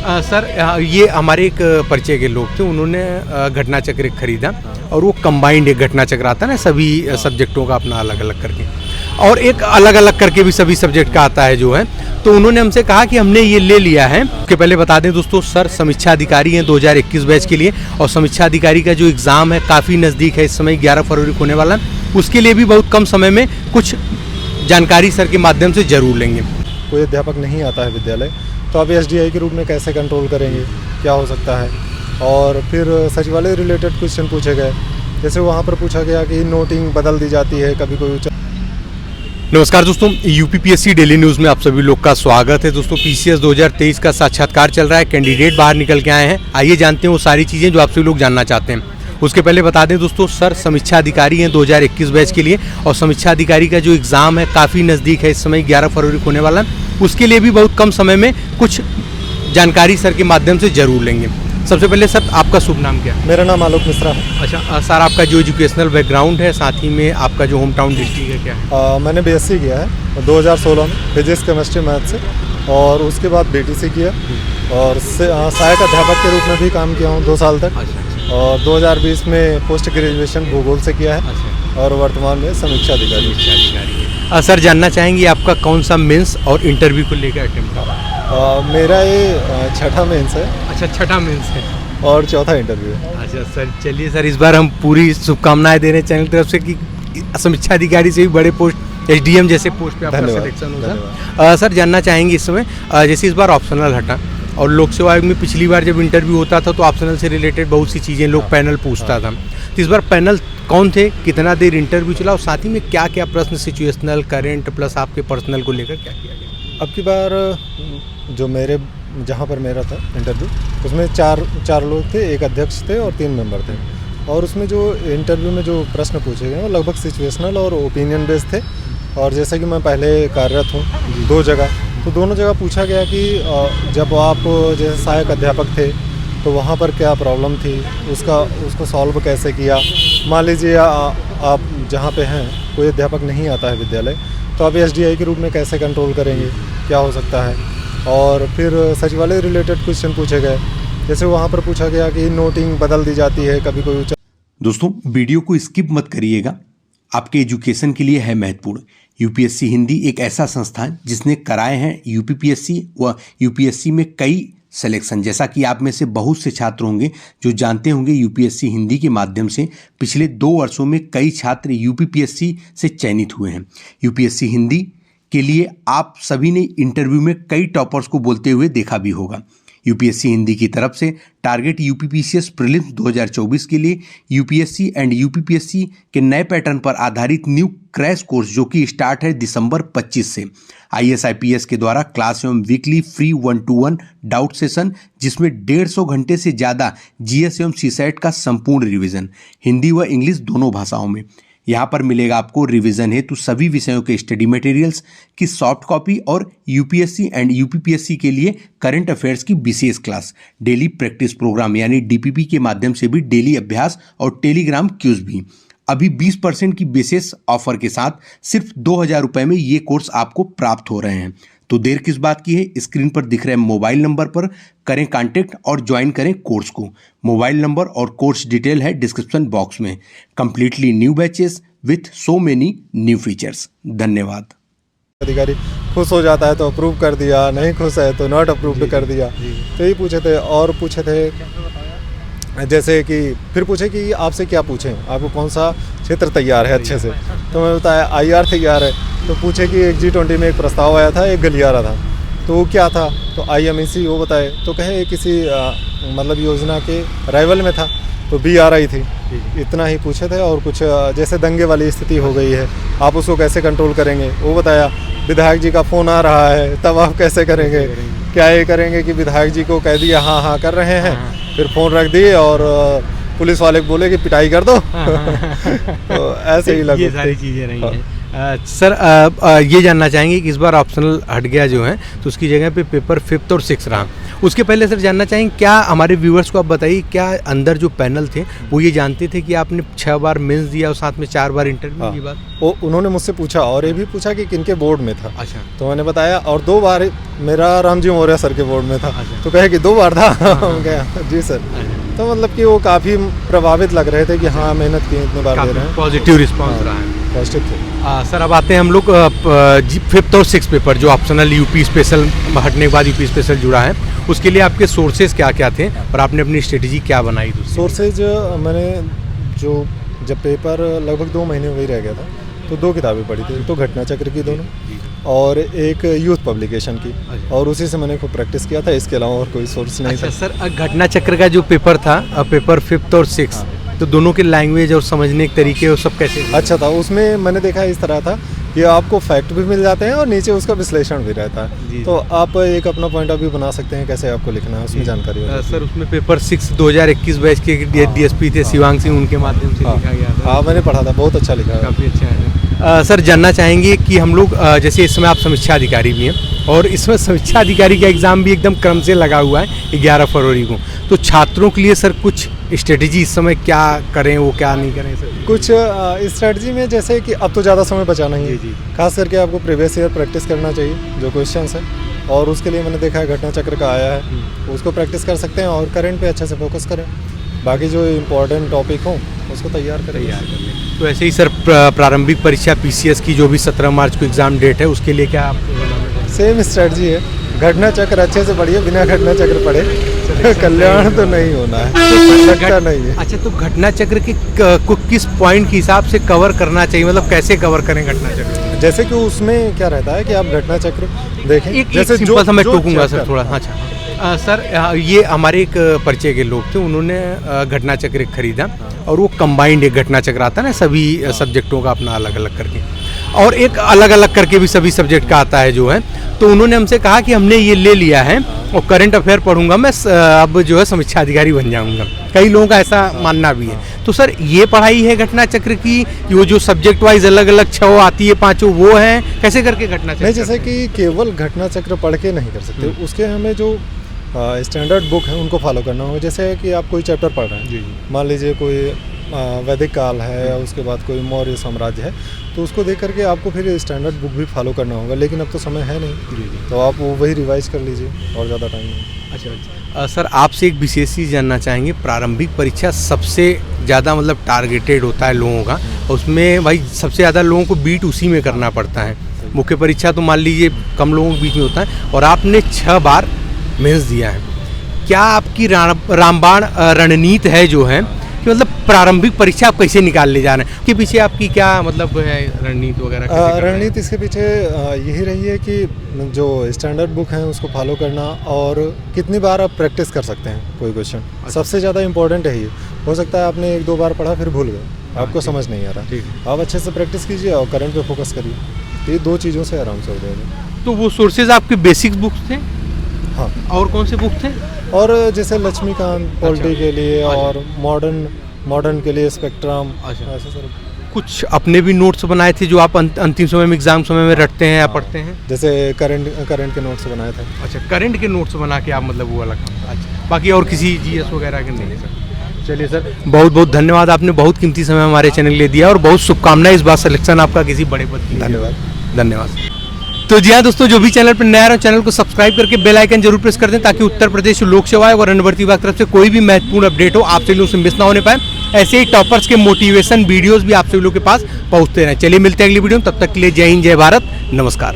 Sir ये हमारे एक परिचय के लोग थे, उन्होंने घटना चक्र एक खरीदा और वो कंबाइंड एक घटना चक्र आता है ना सभी सब्जेक्टों का अपना अलग अलग करके, और एक अलग अलग करके भी सभी सब्जेक्ट का आता है जो है। तो उन्होंने हमसे कहा कि हमने ये ले लिया है। उसके पहले बता दें दोस्तों, सर समीक्षा अधिकारी हैं 2021 बैच के लिए, और समीक्षा अधिकारी का जो एग्ज़ाम है काफ़ी नज़दीक है, इस समय 11 फरवरी को होने वाला है। उसके लिए भी बहुत कम समय में कुछ जानकारी सर के माध्यम से ज़रूर लेंगे। कोई अध्यापक नहीं आता है विद्यालय, तो आप एसडीआई के रूप में कैसे कंट्रोल करेंगे, क्या हो सकता है। और फिर सचिवालय रिलेटेड क्वेश्चन पूछे गए, जैसे वहाँ पर पूछा गया कि नोटिंग बदल दी जाती है कभी कोई। नमस्कार दोस्तों, यूपीपीएससी डेली न्यूज़ में आप सभी लोग का स्वागत है। दोस्तों पीसीएस 2023 का साक्षात्कार चल रहा है, कैंडिडेट बाहर निकल के आए हैं। आइए जानते हैं वो सारी चीज़ें जो आप सभी लोग जानना चाहते हैं। उसके पहले बता दें दोस्तों, सर समीक्षा अधिकारी हैं 2021 बैच के लिए, और समीक्षा अधिकारी का जो एग्ज़ाम है काफ़ी नज़दीक है, इस समय 11 फरवरी को होने वाला है। उसके लिए भी बहुत कम समय में कुछ जानकारी सर के माध्यम से ज़रूर लेंगे। सबसे पहले सर आपका शुभ नाम क्या है? मेरा नाम आलोक मिश्रा है। अच्छा सर, आपका जो एजुकेशनल बैकग्राउंड है, साथ ही में आपका जो होम टाउन डिस्ट्रिक्ट है क्या है? मैंने बीएससी किया है 2016 में फिजिक्स केमिस्ट्री मैथ से, और उसके बाद बीटीसी किया और सहायक अध्यापक के रूप में भी काम किया हूँ 2 साल तक। और 2020 में पोस्ट ग्रेजुएशन भूगोल से किया है और वर्तमान में समीक्षा अधिकारी। सर जानना चाहेंगे आपका कौन सा मेंस और इंटरव्यू को लेकर अटेम्प्ट रहा? मेरा ये छठा मेंस है। अच्छा, छठा मेंस है और चौथा इंटरव्यू है। अच्छा सर, चलिए सर, इस बार हम पूरी शुभकामनाएं दे रहे हैं चैनल की तरफ से कि समीक्षा अधिकारी से भी बड़े पोस्ट एसडीएम जैसे पोस्ट पे आपका सिलेक्शन होगा। सर जानना चाहेंगे इस समय, जैसे इस बार ऑप्शनल हटा, और लोक सेवा आयोग में पिछली बार जब इंटरव्यू होता था तो ऑप्शनल से रिलेटेड बहुत सी चीज़ें लोग पैनल पूछता था, तो इस बार पैनल कौन थे, कितना देर इंटरव्यू चला, और साथ ही में क्या क्या प्रश्न सिचुएशनल, करेंट प्लस आपके पर्सनल को लेकर क्या किया गया? अब की बार जो मेरे जहाँ पर मेरा था इंटरव्यू, उसमें चार लोग थे, एक अध्यक्ष थे और 3 मेंबर थे। और उसमें जो इंटरव्यू में जो प्रश्न पूछे गए वो लगभग सिचुएशनल और ओपिनियन बेस्ड थे। और जैसे कि मैं पहले कार्यरत हूँ 2 जगह, तो दोनों जगह पूछा गया कि जब आप जैसे सहायक अध्यापक थे तो वहाँ पर क्या प्रॉब्लम थी, उसको सॉल्व कैसे किया। मान लीजिए आप जहाँ पे हैं कोई अध्यापक नहीं आता है विद्यालय, तो आप एसडीआई के रूप में कैसे कंट्रोल करेंगे, क्या हो सकता है। और फिर सचिवालय रिलेटेड क्वेश्चन पूछे गए, जैसे वहाँ पर पूछा गया कि नोटिंग बदल दी जाती है कभी कोई। दोस्तों वीडियो को स्किप मत करिएगा, आपके एजुकेशन के लिए है महत्वपूर्ण। यूपीएससी हिंदी एक ऐसा संस्थान जिसने कराए हैं यूपीपीएससी व यूपीएससी में कई सिलेक्शन। जैसा कि आप में से बहुत से छात्र होंगे जो जानते होंगे, यूपीएससी हिंदी के माध्यम से पिछले 2 वर्षों में कई छात्र यूपीपीएससी से चयनित हुए हैं। यूपीएससी हिंदी के लिए आप सभी ने इंटरव्यू में कई टॉपर्स को बोलते हुए देखा भी होगा। यूपीएससी हिंदी की तरफ से टारगेट यूपीपीसीएस प्रीलिम्स 2024 के लिए यूपीएससी एंड यूपीपीएससी के नए पैटर्न पर आधारित न्यू क्रैश कोर्स, जो कि स्टार्ट है दिसंबर 25 से, आईएएस के द्वारा क्लास एवं weekly free 1-to-1 doubt session, जिसमें 150 घंटे से ज़्यादा जीएस एवं सीसैट का संपूर्ण रिवीजन हिंदी व इंग्लिश दोनों भाषाओं में। यहाँ पर मिलेगा आपको रिवीजन हेतु सभी विषयों के स्टडी मटेरियल्स की सॉफ्ट कॉपी और यूपीएससी एंड यूपीपीएससी के लिए करंट अफेयर्स की विशेष क्लास, डेली प्रैक्टिस प्रोग्राम यानी डीपीपी के माध्यम से भी डेली अभ्यास और टेलीग्राम क्यूज भी। अभी 20% की विशेष ऑफर के साथ सिर्फ 2000 रुपये में ये कोर्स आपको प्राप्त हो रहे हैं। तो देर किस बात की है, स्क्रीन पर दिख रहे मोबाइल नंबर पर करें कांटेक्ट और ज्वाइन करें कोर्स को। मोबाइल नंबर और कोर्स डिटेल है डिस्क्रिप्शन बॉक्स में। Completely new batches with so many new features. धन्यवाद। अधिकारी खुश हो जाता है तो अप्रूव कर दिया, नहीं खुश है तो नॉट अप्रूव्ड कर दिया। तो ये पूछे थे, और पूछे थे जैसे कि फिर पूछे कि आपसे क्या पूछें, आपको कौन सा क्षेत्र तैयार है अच्छे से, तो मैं बताया आईआर तैयार है। तो पूछे कि एक G20 में एक प्रस्ताव आया था, एक गलियारा था, तो वो क्या था, तो IMEC वो बताए, तो कहे किसी मतलब योजना के राइवल में था, तो BRI थी। इतना ही पूछे थे। और कुछ जैसे दंगे वाली स्थिति हो गई है, आप उसको कैसे कंट्रोल करेंगे, वो बताया। विधायक जी का फ़ोन आ रहा है, तब आप कैसे करेंगे, क्या ये करेंगे कि विधायक जी को कह दिया हाँ कर रहे हैं, फिर फ़ोन रख दिए और पुलिस वाले को बोले कि पिटाई कर दो। तो ऐसे ही ये सारी चीज़ें रही हैं। सर ये जानना चाहेंगे कि इस बार ऑप्शनल हट गया जो है तो उसकी जगह पे पेपर 5th और 6th रहा। उसके पहले सर जानना चाहेंगे क्या हमारे व्यूअर्स को आप बताइए क्या अंदर जो पैनल थे वो ये जानते थे कि आपने 6 बार मेंस दिया और साथ में 4 बार इंटरव्यू की बात? वो उन्होंने मुझसे पूछा और ये भी पूछा कि किनके बोर्ड में था। अच्छा। तो मैंने बताया और 2 बार मेरा रामजी मौर्य सर के बोर्ड में था। अच्छा। तो कहे कि 2 बार था। हम कहा जी सर। तो मतलब कि वो काफ़ी प्रभावित लग रहे थे कि हाँ मेहनत की इतने बार दे रहे हैं। पॉजिटिव रिस्पॉन्स रहा है। पॉजिटिव थे। सर अब आते हैं हम लोग 5th और 6th पेपर जो ऑप्शनल यूपी स्पेशल हटने के बाद यूपी स्पेशल जुड़ा है उसके लिए आपके सोर्सेज क्या क्या थे और आपने अपनी स्ट्रेटजी क्या बनाई? सोर्सेज मैंने जो जब पेपर लगभग 2 महीने वही रह गया था तो 2 किताबें पढ़ी थी। तो घटना चक्र की दोनों और एक यूथ पब्लिकेशन की और उसी से मैंने खूब प्रैक्टिस किया था। इसके अलावा और कोई सोर्स नहीं था। सर घटना चक्र का जो पेपर था पेपर 5th और 6th तो दोनों के लैंग्वेज और समझने के तरीके और सब कैसे अच्छा था? उसमें मैंने देखा इस तरह था कि आपको फैक्ट भी मिल जाते हैं और नीचे उसका विश्लेषण भी रहता है। तो आप एक अपना पॉइंट ऑफ व्यू बना सकते हैं कैसे आपको लिखना है उसमें जानकारी होती है। सर उसमें पेपर 6 2021 बैच के डीएसपी थे शिवांग सिंह उनके माध्यम से लिखा गया था। हाँ मैंने पढ़ा था बहुत अच्छा लिखा है। काफ़ी अच्छा है। सर जानना चाहेंगे कि हम लोग जैसे इस समय आप समीक्षा अधिकारी भी हैं और इसमें समीक्षा अधिकारी का एग्ज़ाम भी एकदम क्रम से लगा हुआ है 11 फरवरी को तो छात्रों के लिए सर कुछ स्ट्रेटजी इस समय क्या करें वो क्या नहीं करें सर? कुछ स्ट्रेटजी में जैसे कि अब तो ज़्यादा समय बचाना ही है। खास करके आपको प्रीवियस ईयर प्रैक्टिस करना चाहिए जो क्वेश्चंस है और उसके लिए मैंने देखा है घटना चक्र का आया है उसको प्रैक्टिस कर सकते हैं और करंट पे अच्छे से फोकस करें। बाकी जो इम्पोर्टेंट टॉपिक हो उसको तैयार करें। तो ऐसे ही सर प्रारंभिक परीक्षा पीसीएस की जो भी 17 मार्च को एग्ज़ाम डेट है उसके लिए क्या आप? सेम स्ट्रेटजी है। घटना चक्र अच्छे से पढ़िए बिना घटना चक्र पढ़े कल्याण तो नहीं होना है। लगता नहीं है। अच्छा तो घटना चक्र के को किस पॉइंट के हिसाब से कवर करना चाहिए मतलब कैसे कवर करें घटना चक्र? जैसे कि उसमें क्या रहता है कि आप घटना चक्र देखें जैसे सिंपल सा मैं टोकूंगा सर थोड़ा। अच्छा सर ये हमारे एक परिचय के लोग थे उन्होंने घटना चक्र खरीदा और वो कंबाइंड एक घटना चक्र आता है ना सभी सब्जेक्टों का अपना अलग अलग करके और एक अलग अलग करके भी सभी सब्जेक्ट का आता है जो है तो उन्होंने हमसे कहा कि हमने ये ले लिया है और करंट अफेयर पढ़ूंगा मैं अब जो है समीक्षा अधिकारी बन जाऊंगा। कई लोगों का ऐसा मानना भी है। तो सर ये पढ़ाई है घटना चक्र की वो जो सब्जेक्ट वाइज अलग अलग 6 आती है 5 वो है कैसे करके घटना चक्र? नहीं जैसे कि केवल घटना चक्र पढ़ के नहीं कर सकते उसके हमें जो स्टैंडर्ड बुक है उनको फॉलो करना होगा। जैसे कि आप कोई चैप्टर पढ़ रहे हैं मान लीजिए कोई वैदिक काल है या उसके बाद कोई मौर्य साम्राज्य है तो उसको देख करके आपको फिर स्टैंडर्ड बुक भी फॉलो करना होगा लेकिन अब तो समय है नहीं तो आप वो वही रिवाइज कर लीजिए और ज़्यादा टाइम नहीं। अच्छा सर आपसे एक विशेष चीज़ जानना चाहेंगे प्रारंभिक परीक्षा सबसे ज़्यादा मतलब टारगेटेड होता है लोगों का उसमें भाई सबसे ज़्यादा लोगों को बीट उसी में करना पड़ता है। मुख्य परीक्षा तो मान लीजिए कम लोगों के बीच में होता है और आपने 6 बार मेंस दिया है। क्या आपकी रामबाण रणनीति है जो है कि मतलब प्रारंभिक परीक्षा आप कैसे निकाल ले जा रहे हैं उसके पीछे आपकी क्या मतलब है रणनीति वगैरह? रणनीति इसके पीछे यही रही है कि जो स्टैंडर्ड बुक है उसको फॉलो करना और कितनी बार आप प्रैक्टिस कर सकते हैं कोई क्वेश्चन। सबसे ज़्यादा इंपॉर्टेंट है ये। हो सकता है आपने 1-2 बार पढ़ा फिर भूल गए आपको समझ नहीं आ रहा। आप अच्छे से प्रैक्टिस कीजिए और करंट पे फोकस करिए। ये 2 चीज़ों से आराम से हो जाएगा। तो वो सोर्सेज आपके बेसिक्स बुक्स थे? हाँ। और कौन से बुक थे? और जैसे लक्ष्मीकांत पॉलिटी के लिए और मॉडर्न के लिए स्पेक्ट्रम। ऐसे सर कुछ अपने भी नोट्स बनाए थे जो आप अंतिम समय में एग्जाम समय में रटते हैं या पढ़ते हैं? जैसे करंट के नोट्स बनाए थे। अच्छा करंट के नोट्स बना के आप मतलब वो अलग। अच्छा बाकी और किसी जीएस वगैरह के नहीं सर? चलिए सर बहुत बहुत धन्यवाद आपने बहुत कीमती समय हमारे चैनल के लिए दिया और बहुत शुभकामनाएं इस बार सिलेक्शन आपका किसी बड़े पद के लिए। धन्यवाद। तो जी हाँ दोस्तों जो भी चैनल पर नया रहे चैनल को सब्सक्राइब करके बेल आइकन जरूर प्रेस कर दें ताकि उत्तर प्रदेश लोक सेवा आयोग और अन्य भर्ती विभाग तरफ से कोई भी महत्वपूर्ण अपडेट हो आप सभी लोग उसे मिस ना होने पाए। ऐसे ही टॉपर्स के मोटिवेशन वीडियोस भी आप सभी लोग के पास पहुंचते रहें। चलिए मिलते हैं अगली वीडियो में तब तक के लिए जय हिंद जय भारत नमस्कार।